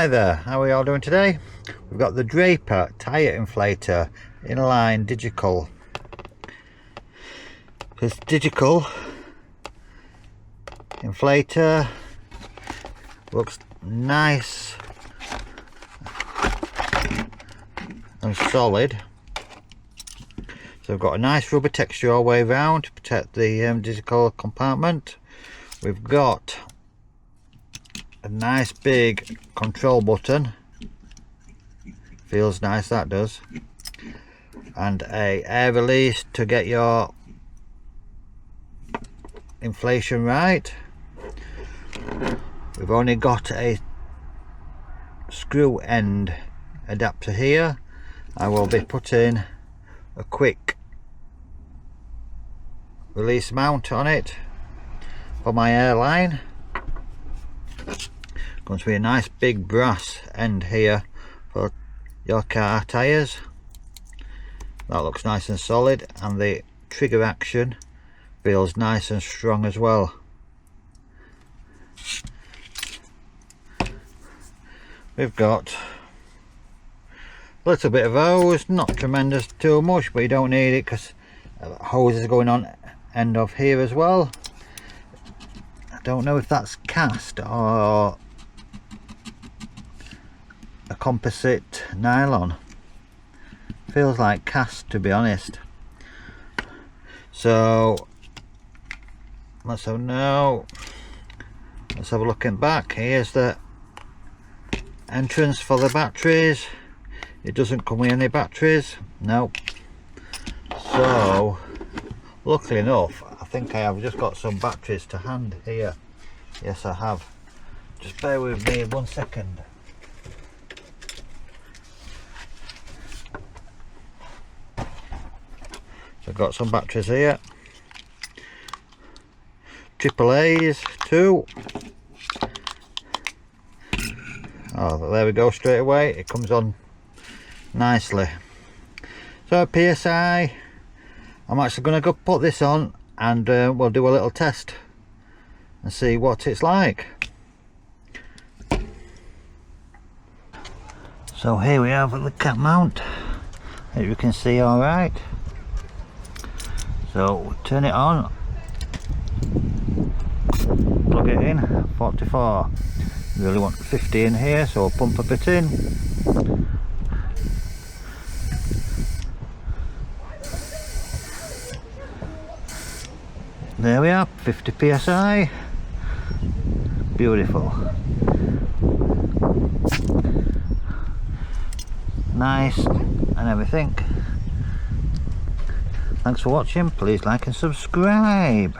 Hi there, how are we all doing today? We've got the Draper tyre inflator inline digital. This digital inflator looks nice and solid. So we've got a nice rubber texture all the way around to protect the digital compartment. We've got a nice big control button, feels nice, that does, and a air release to get your inflation right. We've only got a screw end adapter here. I will be putting a quick release mount on it for my airline. Going to be a nice big brass end here for your car tyres. That looks nice and solid, and the trigger action feels nice and strong as well. We've got a little bit of hose, not tremendous too much, but you don't need it because hose is going on end of here as well. I don't know if that's cast or a composite nylon. Feels like cast, to be honest. So let's have a look in back. Here's the entrance for the batteries. It doesn't come with any batteries, nope. So luckily enough, I think I have just got some batteries to hand here. Yes, I have. Just bear with me 1 second. So I've got some batteries here. AAA's too. Oh, there we go, straight away. It comes on nicely. So PSI, I'm actually going to go put this on and we'll do a little test and see what it's like. So here we have the cap mount, as you can see. All right, so we'll turn it on, plug it in, 44. We really want 50 in here, so we'll pump a bit in. There we are, 50 psi. Beautiful. Nice and everything. Thanks for watching. Please like and subscribe.